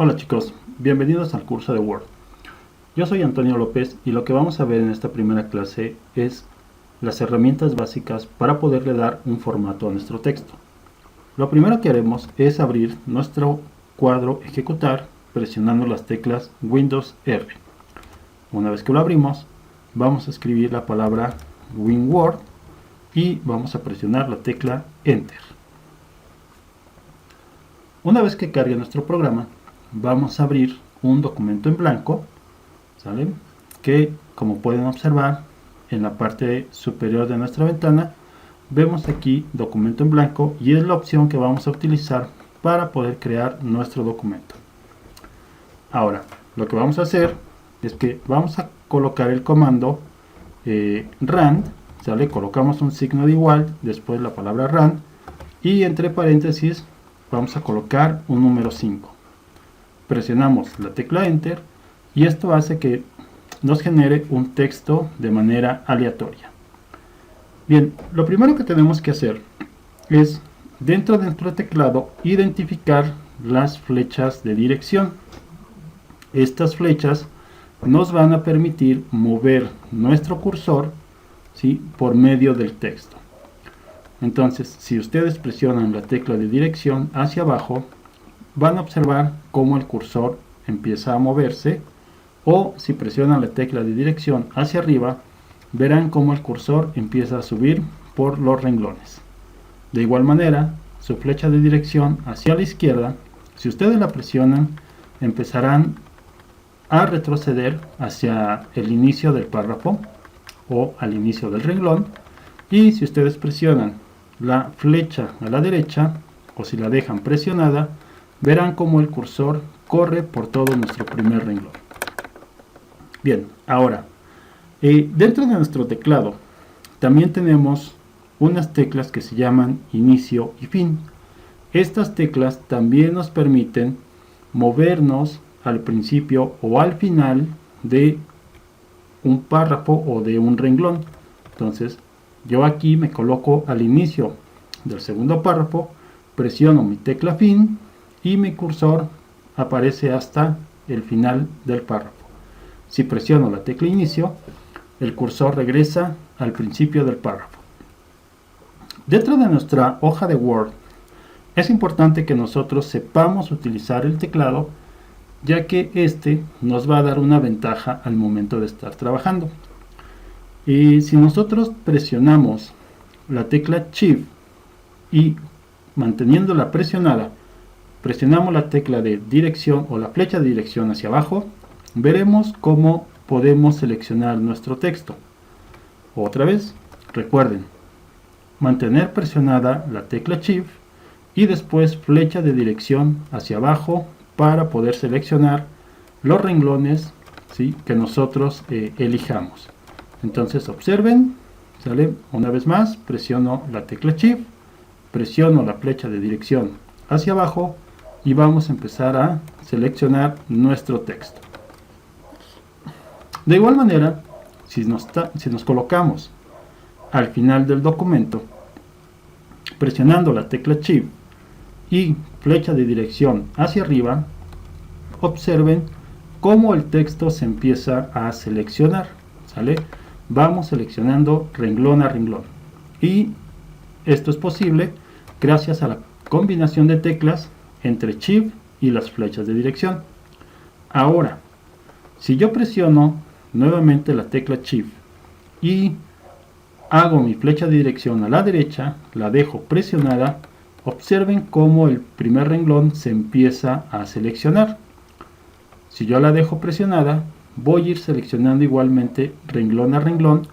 Hola chicos, bienvenidos al curso de Word. Yo soy Antonio López y lo que vamos a ver en esta primera clase es las herramientas básicas para poderle dar un formato a nuestro texto. Lo primero que haremos es abrir nuestro cuadro Ejecutar presionando las teclas Windows R. Una vez que lo abrimos, vamos a escribir la palabra WinWord y vamos a presionar la tecla Enter. Una vez que cargue nuestro programa, vamos a abrir un documento en blanco, ¿sale? Que, como pueden observar, en la parte superior de nuestra ventana, vemos aquí documento en blanco y es la opción que vamos a utilizar para poder crear nuestro documento. Ahora, lo que vamos a hacer es que vamos a colocar el comando rand, ¿sale? Colocamos un signo de igual, después la palabra rand y entre paréntesis vamos a colocar un número 5. Presionamos la tecla Enter y esto hace que nos genere un texto de manera aleatoria. Bien, lo primero que tenemos que hacer es, dentro de nuestro teclado, identificar las flechas de dirección. Estas flechas nos van a permitir mover nuestro cursor, ¿sí?, por medio del texto. Entonces, si ustedes presionan la tecla de dirección hacia abajo, van a observar cómo el cursor empieza a moverse, o si presionan la tecla de dirección hacia arriba, verán cómo el cursor empieza a subir por los renglones. De igual manera, su flecha de dirección hacia la izquierda, si ustedes la presionan, empezarán a retroceder hacia el inicio del párrafo o al inicio del renglón, y si ustedes presionan la flecha a la derecha, o si la dejan presionada, verán cómo el cursor corre por todo nuestro primer renglón. Bien, ahora, dentro de nuestro teclado también tenemos unas teclas que se llaman inicio y fin. Estas teclas también nos permiten movernos al principio o al final de un párrafo o de un renglón. Entonces, yo aquí me coloco al inicio del segundo párrafo, presiono mi tecla fin y mi cursor aparece hasta el final del párrafo. Si presiono la tecla inicio, el cursor regresa al principio del párrafo. Dentro de nuestra hoja de Word, es importante que nosotros sepamos utilizar el teclado, ya que este nos va a dar una ventaja al momento de estar trabajando. Y si nosotros presionamos la tecla Shift y manteniéndola presionada, presionamos la tecla de dirección o la flecha de dirección hacia abajo, veremos cómo podemos seleccionar nuestro texto. Otra vez, recuerden, mantener presionada la tecla Shift y después flecha de dirección hacia abajo para poder seleccionar los renglones, ¿sí?, que nosotros elijamos. Entonces observen, ¿sale? Una vez más, presiono la tecla Shift, presiono la flecha de dirección hacia abajo y vamos a empezar a seleccionar nuestro texto. De igual manera, si nos colocamos al final del documento, presionando la tecla Shift y flecha de dirección hacia arriba, observen cómo el texto se empieza a seleccionar, ¿sale? Vamos seleccionando renglón a renglón. Y esto es posible gracias a la combinación de teclas entre Shift y las flechas de dirección. Ahora, si yo presiono nuevamente la tecla Shift y hago mi flecha de dirección a la derecha, la dejo presionada, observen cómo el primer renglón se empieza a seleccionar. Si yo la dejo presionada, voy a ir seleccionando igualmente renglón a renglón,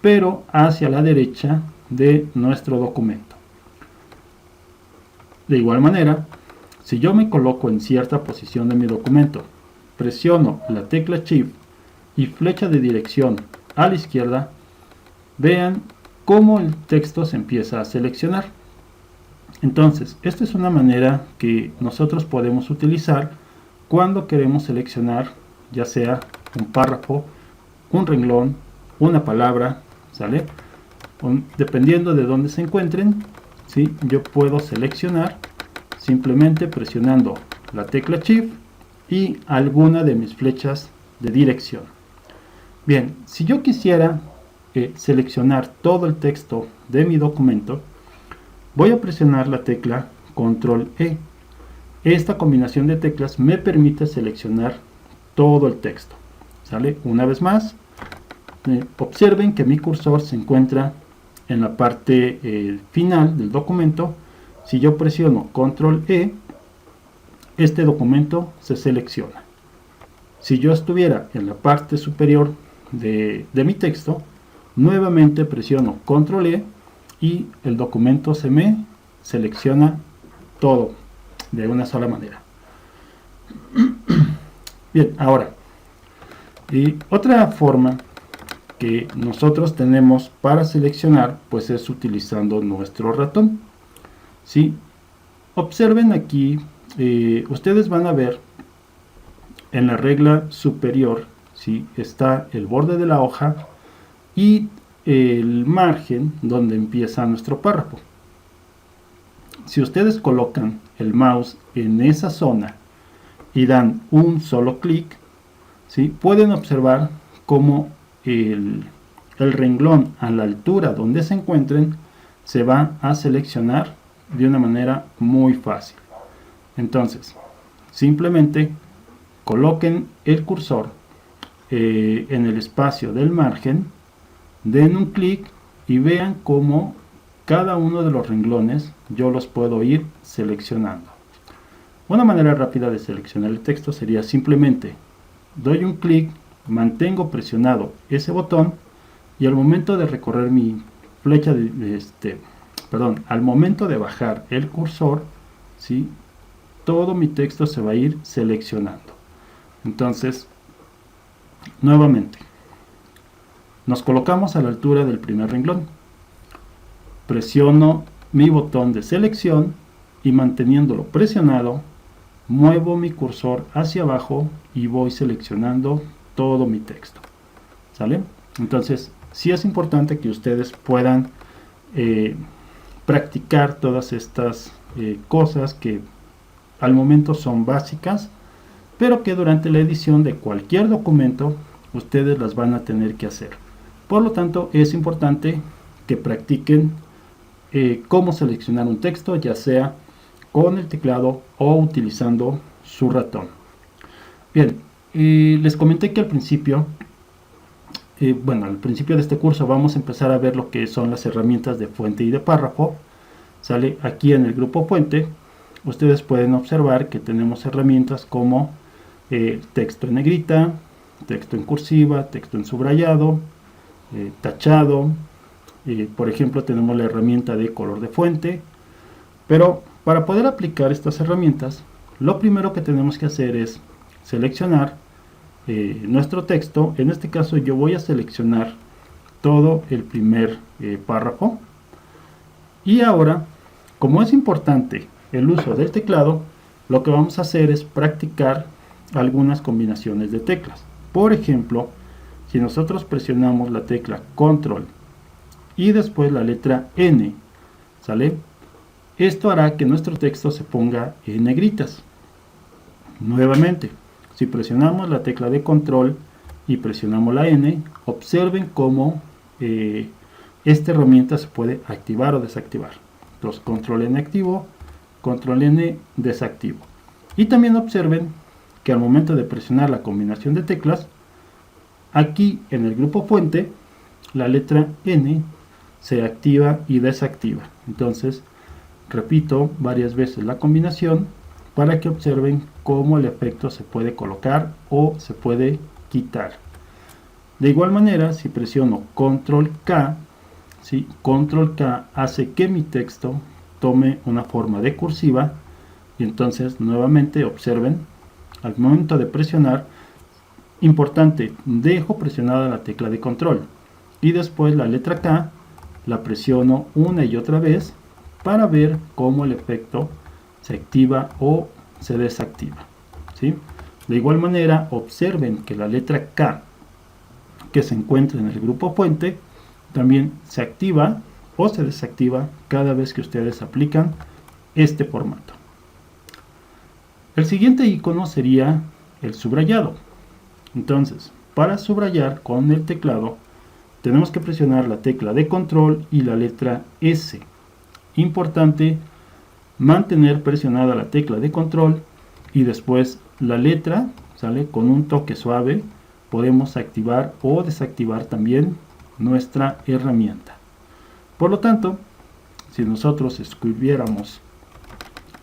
pero hacia la derecha de nuestro documento. De igual manera, si yo me coloco en cierta posición de mi documento, presiono la tecla Shift y flecha de dirección a la izquierda, vean cómo el texto se empieza a seleccionar. Entonces, esta es una manera que nosotros podemos utilizar cuando queremos seleccionar ya sea un párrafo, un renglón, una palabra, ¿sale? Dependiendo de dónde se encuentren, ¿sí?, yo puedo seleccionar simplemente presionando la tecla Shift y alguna de mis flechas de dirección. Bien, si yo quisiera seleccionar todo el texto de mi documento, voy a presionar la tecla Control E. Esta combinación de teclas me permite seleccionar todo el texto. ¿Sale? Una vez más, observen que mi cursor se encuentra en la parte final del documento. Si yo presiono Control E, este documento se selecciona. Si yo estuviera en la parte superior de mi texto, nuevamente presiono Control E y el documento se me selecciona todo de una sola manera. Bien, ahora, otra forma que nosotros tenemos para seleccionar, pues es utilizando nuestro ratón. ¿Sí? Observen aquí, ustedes van a ver en la regla superior, ¿sí?, está el borde de la hoja y el margen donde empieza nuestro párrafo. Si ustedes colocan el mouse en esa zona y dan un solo clic, ¿sí?, pueden observar cómo el renglón a la altura donde se encuentren se va a seleccionar de una manera muy fácil. Entonces, simplemente coloquen el cursor en el espacio del margen, den un clic y vean cómo cada uno de los renglones yo los puedo ir seleccionando. Una manera rápida de seleccionar el texto sería simplemente doy un clic, mantengo presionado ese botón y al momento de recorrer mi flecha al momento de bajar el cursor, ¿sí?, todo mi texto se va a ir seleccionando. Entonces, nuevamente, nos colocamos a la altura del primer renglón. Presiono mi botón de selección y manteniéndolo presionado, muevo mi cursor hacia abajo y voy seleccionando todo mi texto. ¿Sale? Entonces, sí es importante que ustedes puedan practicar todas estas cosas que al momento son básicas, pero que durante la edición de cualquier documento ustedes las van a tener que hacer. Por lo tanto, es importante que practiquen cómo seleccionar un texto, ya sea con el teclado o utilizando su ratón. Bien, les comenté que al principio de este curso vamos a empezar a ver lo que son las herramientas de fuente y de párrafo. Sale aquí en el grupo fuente. Ustedes pueden observar que tenemos herramientas como texto en negrita, texto en cursiva, texto en subrayado, tachado. Por ejemplo, tenemos la herramienta de color de fuente. Pero para poder aplicar estas herramientas, lo primero que tenemos que hacer es seleccionar nuestro texto. En este caso yo voy a seleccionar todo el primer párrafo. Y ahora, como es importante el uso del teclado, lo que vamos a hacer es practicar algunas combinaciones de teclas. Por ejemplo, si nosotros presionamos la tecla Control y después la letra N, ¿sale? Esto hará que nuestro texto se ponga en negritas. Nuevamente, si presionamos la tecla de Control y presionamos la N, observen cómo esta herramienta se puede activar o desactivar. Entonces, Control N activo, Control N desactivo. Y también observen que al momento de presionar la combinación de teclas, aquí en el grupo fuente, la letra N se activa y desactiva. Entonces, repito varias veces la combinación para que observen cómo el efecto se puede colocar o se puede quitar. De igual manera, si presiono Control K, ¿sí?, Control K hace que mi texto tome una forma de cursiva. Y entonces nuevamente observen, al momento de presionar, importante, dejo presionada la tecla de control y después la letra K la presiono una y otra vez para ver cómo el efecto se activa o se desactiva, ¿sí? De igual manera, observen que la letra K que se encuentra en el grupo fuente también se activa o se desactiva cada vez que ustedes aplican este formato. El siguiente icono sería el subrayado. Entonces, para subrayar con el teclado, tenemos que presionar la tecla de control y la letra S. Importante mantener presionada la tecla de control y después la letra, ¿sale? Con un toque suave podemos activar o desactivar también nuestra herramienta. Por lo tanto, si nosotros escribiéramos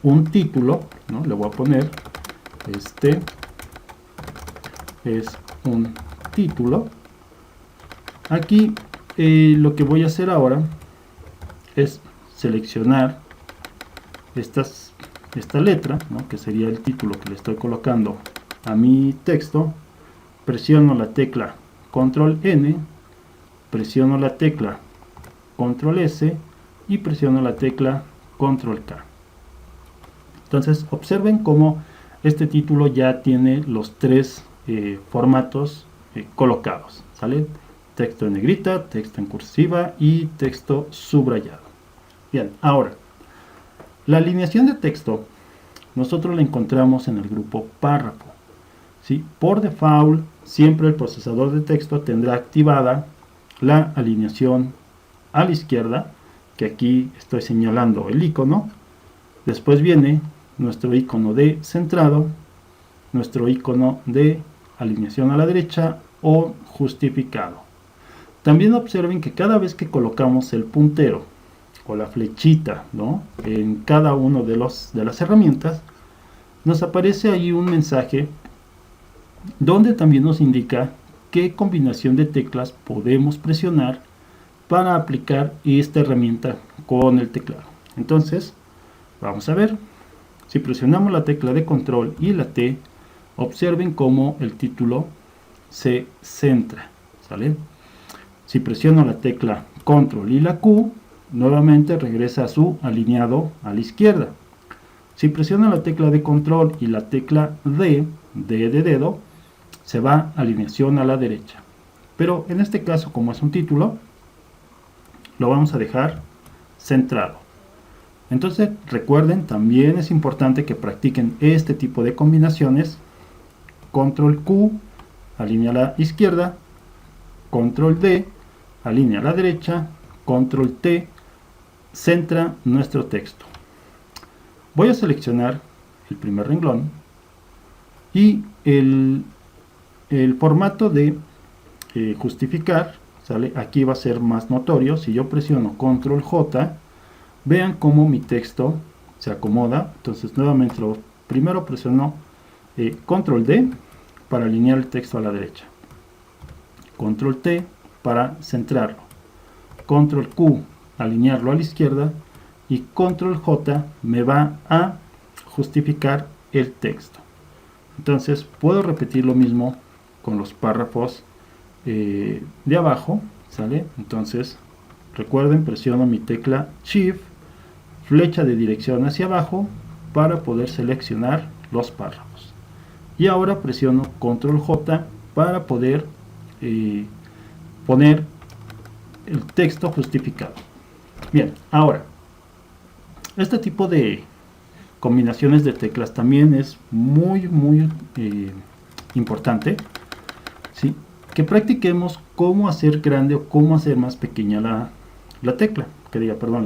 un título, ¿no? Le voy a poner, este es un título. Aquí lo que voy a hacer ahora es seleccionar esta letra, ¿no? Que sería el título que le estoy colocando a mi texto. Presiono la tecla control N, presiono la tecla control S y presiono la tecla control K. Entonces observen cómo este título ya tiene los tres formatos colocados, ¿sale? Texto en negrita, texto en cursiva y texto subrayado. Bien, ahora la alineación de texto nosotros la encontramos en el grupo párrafo, ¿sí? Por default siempre el procesador de texto tendrá activada la alineación a la izquierda, que aquí estoy señalando el icono. Después viene nuestro icono de centrado, nuestro icono de alineación a la derecha o justificado. También observen que cada vez que colocamos el puntero o la flechita, ¿no? En cada uno de las herramientas, nos aparece ahí un mensaje donde también nos indica qué combinación de teclas podemos presionar para aplicar esta herramienta con el teclado. Entonces, vamos a ver. Si presionamos la tecla de control y la T, observen cómo el título se centra, ¿sale? Si presiono la tecla control y la Q, nuevamente regresa a su alineado a la izquierda. Si presiono la tecla de control y la tecla D de dedo, se va a alineación a la derecha. Pero en este caso, como es un título, lo vamos a dejar centrado. Entonces recuerden, también es importante que practiquen este tipo de combinaciones. Control Q, alinea a la izquierda, Control D, alinea a la derecha, Control T, centra nuestro texto. Voy a seleccionar el primer renglón y el formato de justificar, ¿sale? Aquí va a ser más notorio. Si yo presiono Control J, vean cómo mi texto se acomoda. Entonces nuevamente primero presiono Control D para alinear el texto a la derecha, Control T para centrarlo, Control Q alinearlo a la izquierda y Control J me va a justificar el texto. Entonces puedo repetir lo mismo con los párrafos de abajo, ¿sale? Entonces recuerden, presiono mi tecla Shift, flecha de dirección hacia abajo para poder seleccionar los párrafos. Y ahora presiono Control J para poder poner el texto justificado. Bien, ahora este tipo de combinaciones de teclas también es muy importante, ¿sí? Que practiquemos cómo hacer grande o cómo hacer más pequeña la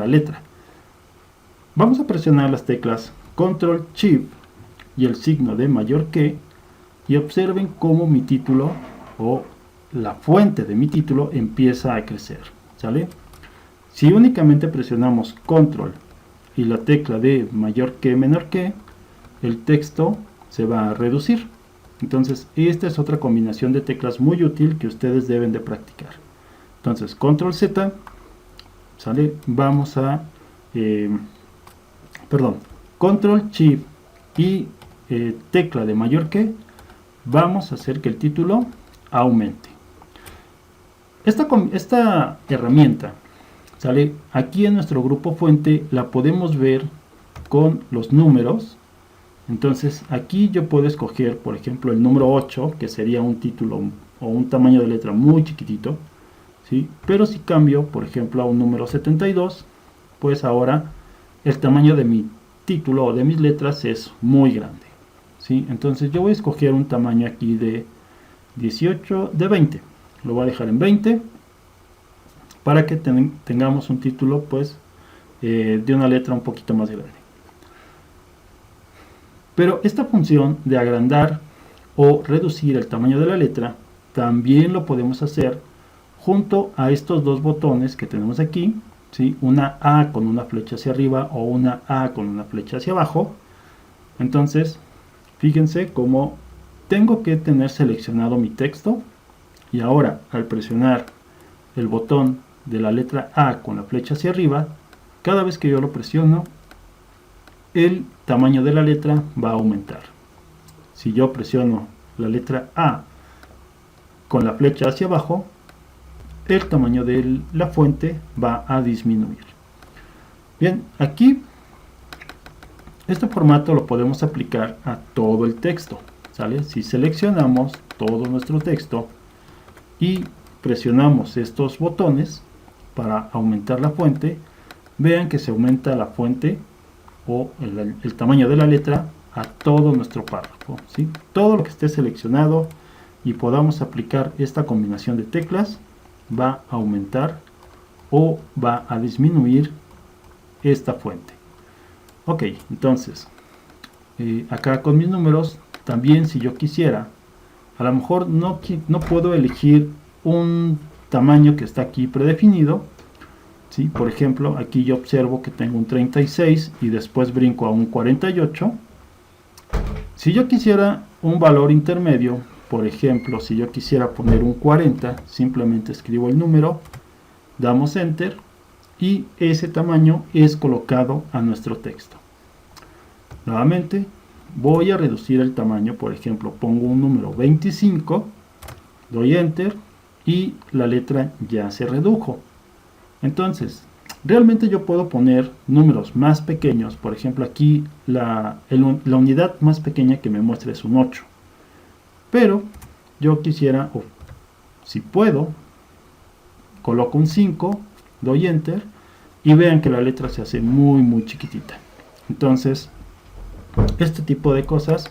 letra. Vamos a presionar las teclas Control Shift y el signo de mayor que, y observen cómo mi título o la fuente de mi título empieza a crecer, ¿sale? Si únicamente presionamos Control y la tecla de mayor que menor que, el texto se va a reducir. Entonces esta es otra combinación de teclas muy útil que ustedes deben de practicar. Entonces Control Z, ¿sale? Vamos a Control Shift y tecla de mayor que, vamos a hacer que el título aumente. Esta herramienta, ¿sale? Aquí en nuestro grupo fuente la podemos ver con los números. Entonces aquí yo puedo escoger, por ejemplo, el número 8, que sería un título o un tamaño de letra muy chiquitito, ¿sí? Pero si cambio, por ejemplo, a un número 72, pues ahora el tamaño de mi título o de mis letras es muy grande, ¿sí? Entonces yo voy a escoger un tamaño aquí de 18, de 20. Lo voy a dejar en 20 para que tengamos un título pues de una letra un poquito más grande. Pero esta función de agrandar o reducir el tamaño de la letra también lo podemos hacer junto a estos dos botones que tenemos aquí, ¿sí? Una A con una flecha hacia arriba o una A con una flecha hacia abajo. Entonces, fíjense cómo tengo que tener seleccionado mi texto y ahora al presionar el botón de la letra A con la flecha hacia arriba, cada vez que yo lo presiono, el tamaño de la letra va a aumentar. Si yo presiono la letra A con la flecha hacia abajo, el tamaño de la fuente va a disminuir. Bien, aquí este formato lo podemos aplicar a todo el texto, ¿sale? Si seleccionamos todo nuestro texto y presionamos estos botones para aumentar la fuente, vean que se aumenta la fuente o el tamaño de la letra a todo nuestro párrafo, ¿sí? Todo lo que esté seleccionado y podamos aplicar esta combinación de teclas va a aumentar o va a disminuir esta fuente. Ok, entonces acá con mis números también, si yo quisiera, a lo mejor no puedo elegir un tamaño que está aquí predefinido, ¿sí? Por ejemplo, aquí yo observo que tengo un 36 y después brinco a un 48. Si yo quisiera un valor intermedio, por ejemplo, si yo quisiera poner un 40, simplemente escribo el número, damos Enter y ese tamaño es colocado a nuestro texto. Nuevamente, voy a reducir el tamaño, por ejemplo, pongo un número 25, doy Enter y la letra ya se redujo. Entonces, realmente yo puedo poner números más pequeños, por ejemplo, aquí la unidad más pequeña que me muestra es un 8. Pero yo quisiera, o si puedo, coloco un 5, doy Enter y vean que la letra se hace muy chiquitita. Entonces, este tipo de cosas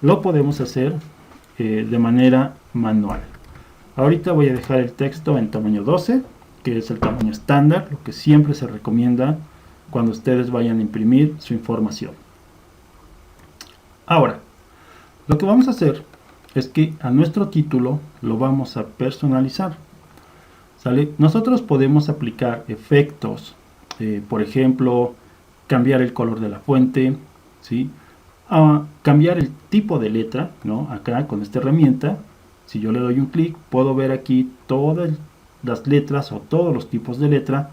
lo podemos hacer de manera manual. Ahorita voy a dejar el texto en tamaño 12, que es el tamaño estándar, lo que siempre se recomienda cuando ustedes vayan a imprimir su información. Ahora, lo que vamos a hacer es que a nuestro título lo vamos a personalizar, ¿sale? Nosotros podemos aplicar efectos, por ejemplo, cambiar el color de la fuente, ¿sí? Cambiar el tipo de letra, ¿no? Acá con esta herramienta, si yo le doy un clic, puedo ver aquí todas las letras o todos los tipos de letra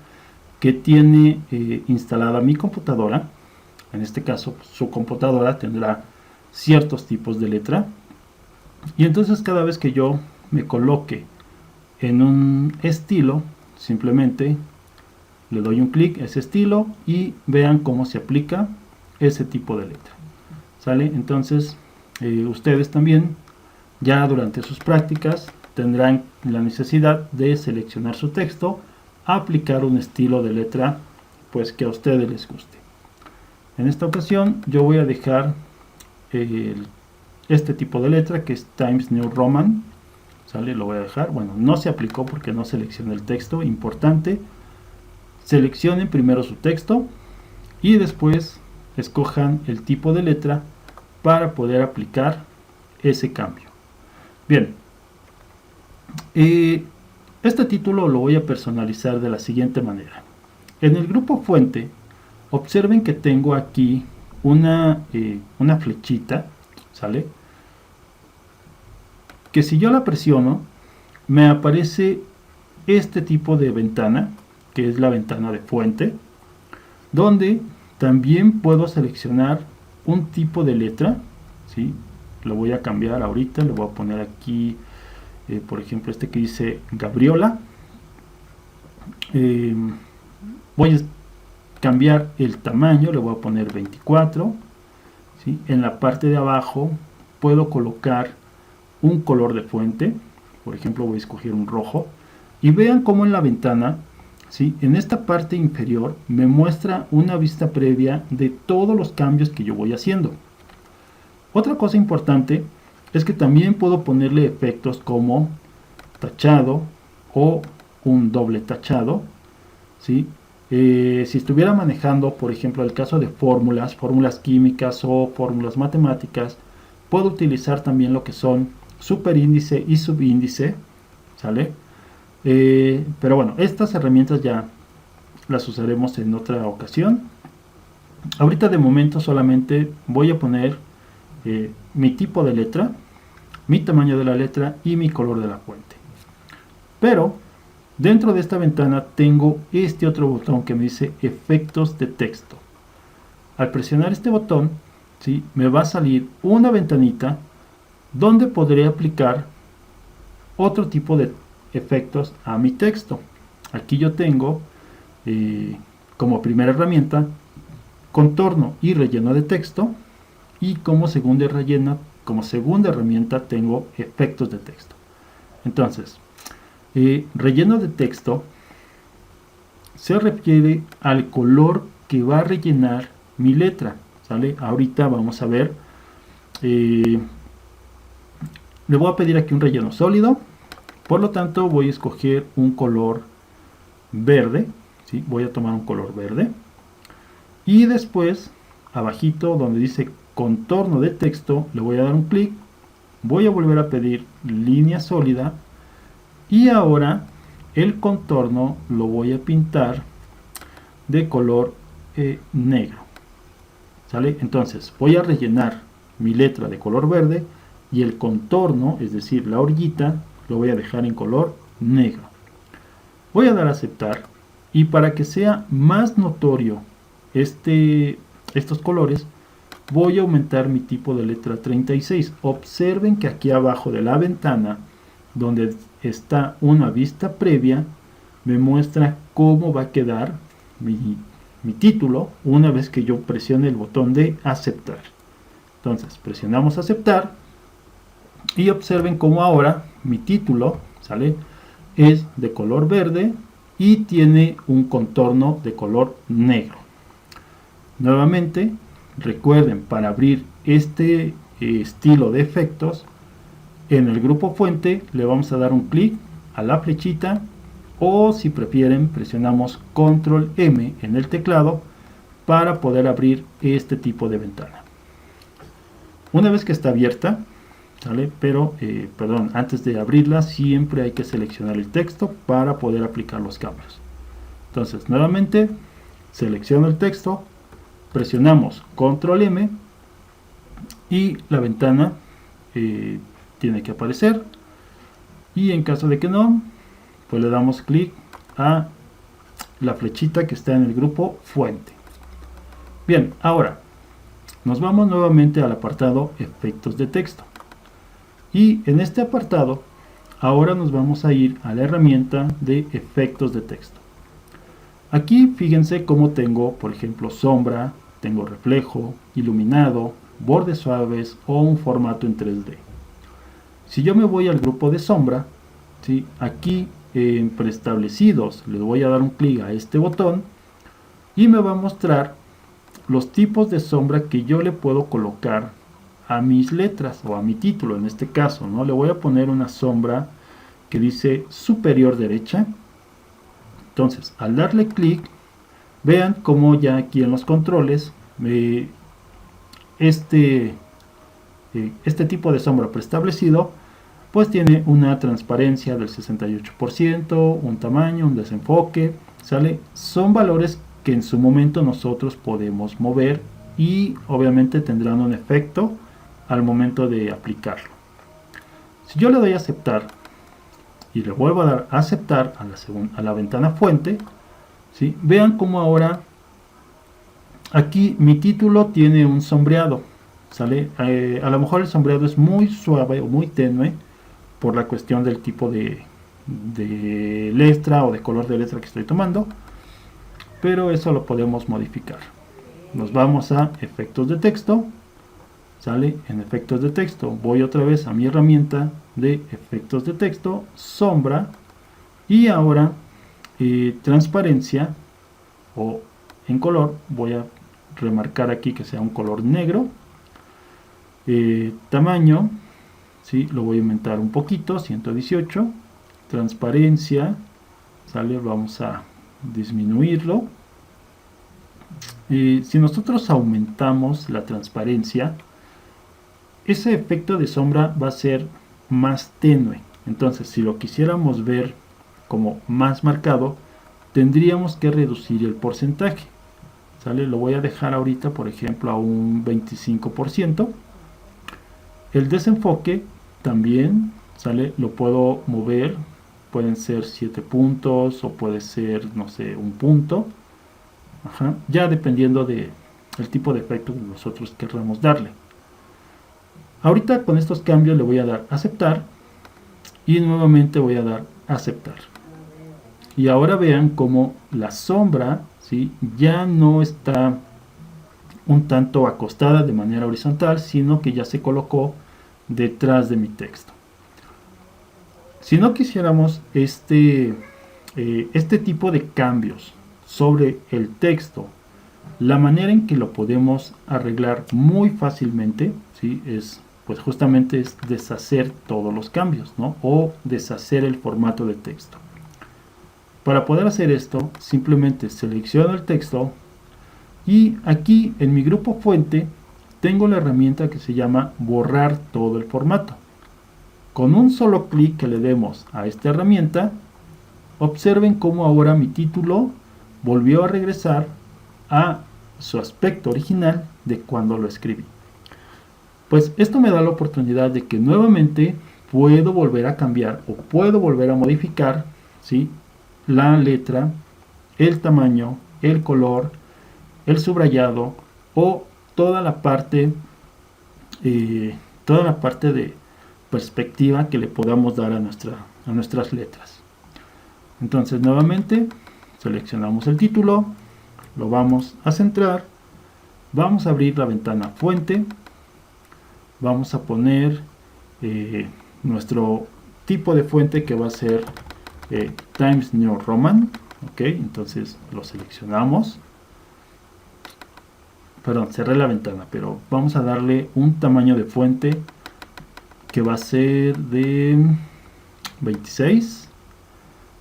que tiene instalada mi computadora. En este caso, su computadora tendrá ciertos tipos de letra. Y entonces cada vez que yo me coloque en un estilo, simplemente le doy un clic a ese estilo y vean cómo se aplica ese tipo de letra. ¿Sale? Entonces ustedes también ya durante sus prácticas tendrán la necesidad de seleccionar su texto, aplicar un estilo de letra pues que a ustedes les guste. En esta ocasión yo voy a dejar este tipo de letra que es Times New Roman, ¿sale? Lo voy a dejar, bueno, no se aplicó porque no seleccioné el texto, importante, seleccionen primero su texto y después escojan el tipo de letra para poder aplicar ese cambio. Bien, este título lo voy a personalizar de la siguiente manera. En el grupo fuente, observen que tengo aquí una flechita, ¿sale? Que si yo la presiono, me aparece este tipo de ventana, que es la ventana de fuente, donde también puedo seleccionar un tipo de letra, ¿sí? Lo voy a cambiar ahorita, le voy a poner aquí, por ejemplo, este que dice Gabriola. Voy a cambiar el tamaño, le voy a poner 24, ¿sí? En la parte de abajo puedo colocar un color de fuente, por ejemplo voy a escoger un rojo, y vean cómo en la ventana, ¿sí? En esta parte inferior me muestra una vista previa de todos los cambios que yo voy haciendo. Otra cosa importante es que también puedo ponerle efectos como tachado o un doble tachado, ¿sí? Si estuviera manejando, por ejemplo, el caso de fórmulas químicas o fórmulas matemáticas, puedo utilizar también lo que son superíndice y subíndice, ¿sale? Pero bueno, estas herramientas ya las usaremos en otra ocasión. Ahorita de momento solamente voy a poner mi tipo de letra, mi tamaño de la letra y mi color de la fuente. Pero dentro de esta ventana tengo este otro botón que me dice efectos de texto. Al presionar este botón, ¿sí?, me va a salir una ventanita donde podré aplicar otro tipo de efectos a mi texto. Aquí yo tengo como primera herramienta contorno y relleno de texto, y como segunda herramienta tengo efectos de texto. Entonces, relleno de texto se refiere al color que va a rellenar mi letra, ¿sale? Ahorita vamos a ver. Le voy a pedir aquí un relleno sólido, por lo tanto voy a escoger un color verde, ¿sí? Voy a tomar un color verde, y después abajito donde dice contorno de texto le voy a dar un clic, voy a volver a pedir línea sólida, y ahora el contorno lo voy a pintar de color negro, ¿sale? Entonces voy a rellenar mi letra de color verde y el contorno, es decir, la orillita, lo voy a dejar en color negro. Voy a dar a aceptar, y para que sea más notorio estos colores, voy a aumentar mi tipo de letra 36. Observen que aquí abajo de la ventana, donde está una vista previa, me muestra cómo va a quedar mi título una vez que yo presione el botón de aceptar. Entonces presionamos aceptar y observen cómo ahora mi título, ¿sale?, es de color verde y tiene un contorno de color negro. Nuevamente, recuerden, para abrir este estilo de efectos, en el grupo fuente le vamos a dar un clic a la flechita, o si prefieren presionamos control M en el teclado para poder abrir este tipo de ventana. Una vez que está abierta, ¿sale? Pero, antes de abrirla siempre hay que seleccionar el texto para poder aplicar los cambios. Entonces nuevamente selecciono el texto, presionamos control M y la ventana tiene que aparecer, y en caso de que no, pues le damos clic a la flechita que está en el grupo fuente. Bien, ahora nos vamos nuevamente al apartado efectos de texto, y en este apartado ahora nos vamos a ir a la herramienta de efectos de texto. Aquí fíjense cómo tengo, por ejemplo, sombra, tengo reflejo, iluminado, bordes suaves o un formato en 3D. Si yo me voy al grupo de sombra, ¿sí?, aquí en preestablecidos le voy a dar un clic a este botón y me va a mostrar los tipos de sombra que yo le puedo colocar a mis letras o a mi título. En este caso, ¿no?, le voy a poner una sombra que dice superior derecha. Entonces, al darle clic, vean cómo ya aquí en los controles este tipo de sombra preestablecido pues tiene una transparencia del 68%, un tamaño, un desenfoque, ¿sale? Son valores que en su momento nosotros podemos mover y obviamente tendrán un efecto al momento de aplicarlo. Si yo le doy a aceptar y le vuelvo a dar a aceptar a la ventana fuente, ¿sí?, vean cómo ahora aquí mi título tiene un sombreado, ¿sale? A lo mejor el sombreado es muy suave o muy tenue por la cuestión del tipo de letra o de color de letra que estoy tomando, pero eso lo podemos modificar. Nos vamos a efectos de texto, ¿sale? En efectos de texto voy otra vez a mi herramienta de efectos de texto, sombra, y ahora transparencia o en color voy a remarcar aquí que sea un color negro, Tamaño, ¿sí? Lo voy a aumentar un poquito, 118. Transparencia, ¿sale? Vamos a disminuirlo. Si nosotros aumentamos la transparencia, ese efecto de sombra va a ser más tenue. Entonces, si lo quisiéramos ver como más marcado, tendríamos que reducir el porcentaje. ¿Sale? Lo voy a dejar ahorita, por ejemplo, a un 25%. El desenfoque también, ¿sale? Lo puedo mover. Pueden ser 7 puntos o puede ser, no sé, un punto. Ajá. Ya dependiendo del tipo de efecto que nosotros querramos darle. Ahorita con estos cambios le voy a dar aceptar y nuevamente voy a dar aceptar. Y ahora vean cómo la sombra, ¿sí? Ya no está un tanto acostada de manera horizontal, sino que ya se colocó detrás de mi texto. Si no quisiéramos este tipo de cambios sobre el texto, la manera en que lo podemos arreglar muy fácilmente, ¿sí? Pues justamente es deshacer todos los cambios, ¿no? O deshacer el formato de texto. Para poder hacer esto, simplemente selecciono el texto y aquí en mi grupo fuente tengo la herramienta que se llama borrar todo el formato. Con un solo clic que le demos a esta herramienta, observen cómo ahora mi título volvió a regresar a su aspecto original de cuando lo escribí. Pues esto me da la oportunidad de que nuevamente puedo volver a cambiar o puedo volver a modificar, ¿sí? La letra, el tamaño, el color, el subrayado o toda la parte de perspectiva que le podamos dar a nuestras letras. Entonces nuevamente seleccionamos el título, lo vamos a centrar, vamos a abrir la ventana fuente, vamos a poner nuestro tipo de fuente que va a ser Times New Roman. Ok, entonces lo seleccionamos. Perdón, cerré la ventana, pero vamos a darle un tamaño de fuente que va a ser de 26.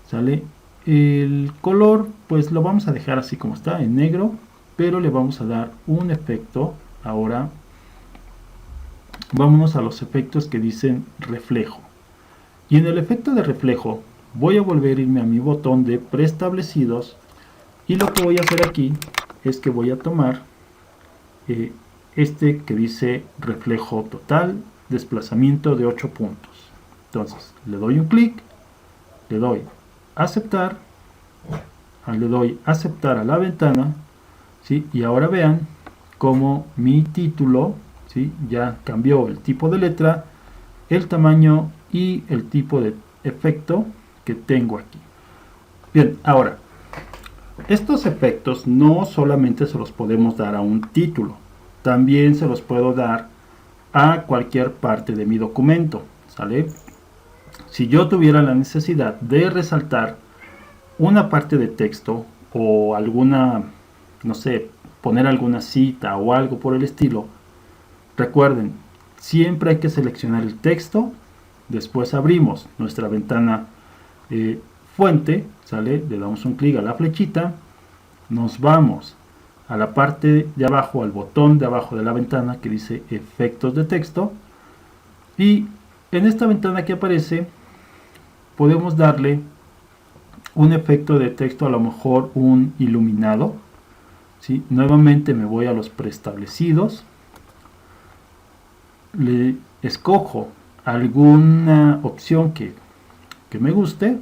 ¿Sale? El color pues lo vamos a dejar así como está, en negro, pero le vamos a dar un efecto. Ahora vámonos a los efectos que dicen reflejo. Y en el efecto de reflejo voy a volver a irme a mi botón de preestablecidos y lo que voy a hacer aquí es que voy a tomar este que dice reflejo total, desplazamiento de 8 puntos. Entonces le doy un clic, le doy aceptar, le doy aceptar a la ventana, ¿sí? Y ahora vean cómo mi título, ¿sí? Ya cambió el tipo de letra, el tamaño y el tipo de efecto que tengo aquí. Bien, ahora estos efectos no solamente se los podemos dar a un título, también se los puedo dar a cualquier parte de mi documento, ¿sale? Si yo tuviera la necesidad de resaltar una parte de texto o alguna, no sé, poner alguna cita o algo por el estilo, recuerden, siempre hay que seleccionar el texto, después abrimos nuestra ventana fuente, ¿sale? Le damos un clic a la flechita, nos vamos a la parte de abajo, al botón de abajo de la ventana que dice efectos de texto, y en esta ventana que aparece podemos darle un efecto de texto, a lo mejor un iluminado, ¿sí? Nuevamente me voy a los preestablecidos, le escojo alguna opción que me guste,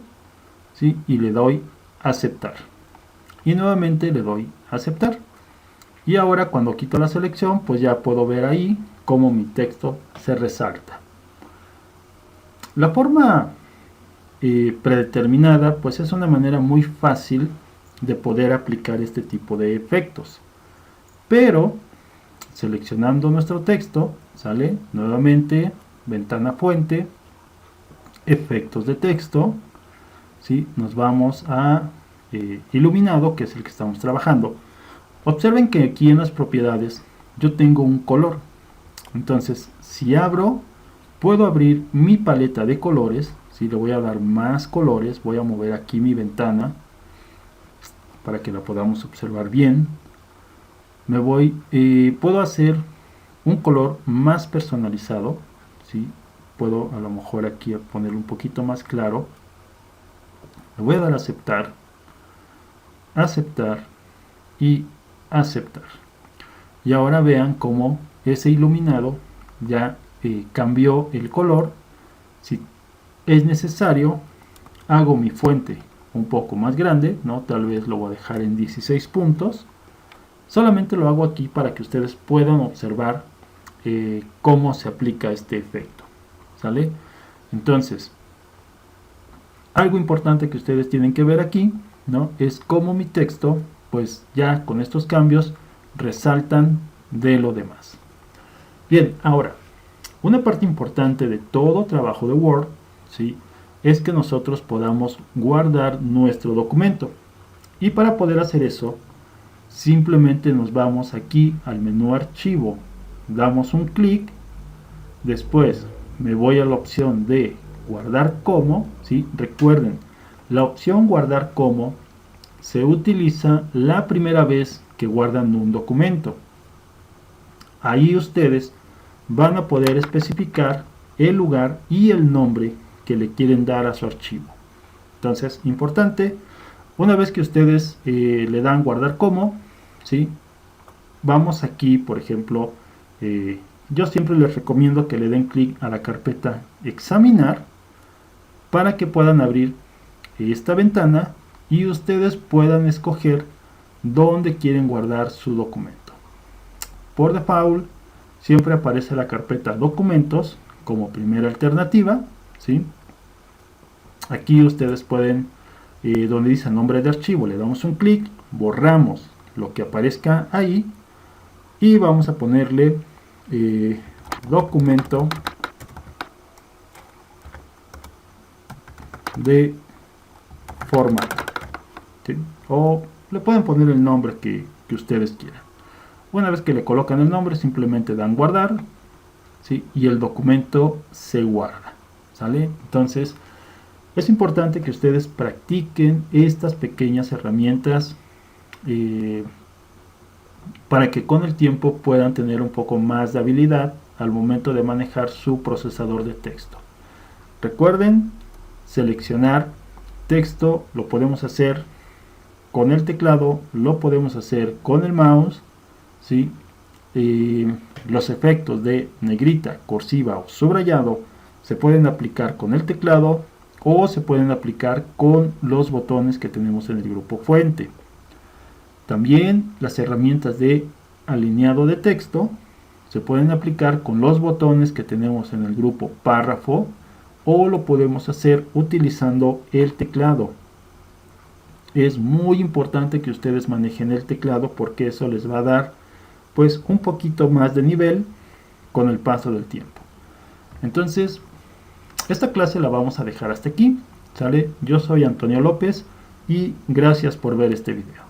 ¿sí? Y le doy aceptar y nuevamente le doy aceptar. Y ahora cuando quito la selección, pues ya puedo ver ahí cómo mi texto se resalta. La forma predeterminada pues es una manera muy fácil de poder aplicar este tipo de efectos, pero seleccionando nuestro texto, sale nuevamente ventana fuente, efectos de texto, ¿sí? Nos vamos a iluminado, que es el que estamos trabajando. Observen que aquí en las propiedades yo tengo un color. Entonces, si abro, puedo abrir mi paleta de colores. ¿Sí? Le voy a dar más colores. Voy a mover aquí mi ventana para que la podamos observar bien. Puedo hacer un color más personalizado. ¿Sí? Puedo a lo mejor aquí ponerlo un poquito más claro. Le voy a dar a aceptar, aceptar y aceptar. Y ahora vean cómo ese iluminado ya cambió el color. Si es necesario, hago mi fuente un poco más grande, ¿no? Tal vez lo voy a dejar en 16 puntos. Solamente lo hago aquí para que ustedes puedan observar cómo se aplica este efecto. ¿Sale? Entonces, algo importante que ustedes tienen que ver aquí, ¿no? Es cómo mi texto, pues ya con estos cambios, resaltan de lo demás. Bien, ahora, una parte importante de todo trabajo de Word, ¿sí? Es que nosotros podamos guardar nuestro documento. Y para poder hacer eso, simplemente nos vamos aquí al menú archivo, damos un clic, después me voy a la opción de guardar como, ¿sí? Recuerden, la opción guardar como se utiliza la primera vez que guardan un documento. Ahí ustedes van a poder especificar el lugar y el nombre que le quieren dar a su archivo. Entonces, importante, una vez que ustedes le dan guardar como, ¿sí? Vamos aquí, por ejemplo, yo siempre les recomiendo que le den clic a la carpeta examinar para que puedan abrir esta ventana y ustedes puedan escoger dónde quieren guardar su documento. Por default siempre aparece la carpeta documentos como primera alternativa, ¿sí? Aquí ustedes pueden, donde dice nombre de archivo, le damos un clic, borramos lo que aparezca ahí y vamos a ponerle documento de formato, ¿sí? O le pueden poner el nombre que ustedes quieran. Una vez que le colocan el nombre, simplemente dan guardar, ¿sí? Y el documento se guarda, ¿sale? Entonces es importante que ustedes practiquen estas pequeñas herramientas para que con el tiempo puedan tener un poco más de habilidad al momento de manejar su procesador de texto. Recuerden, seleccionar texto lo podemos hacer con el teclado, lo podemos hacer con el mouse, ¿sí? Los efectos de negrita, cursiva o subrayado se pueden aplicar con el teclado o se pueden aplicar con los botones que tenemos en el grupo fuente. También las herramientas de alineado de texto se pueden aplicar con los botones que tenemos en el grupo párrafo o lo podemos hacer utilizando el teclado. Es muy importante que ustedes manejen el teclado porque eso les va a dar pues un poquito más de nivel con el paso del tiempo. Entonces, esta clase la vamos a dejar hasta aquí, ¿sale? Yo soy Antonio López y gracias por ver este video.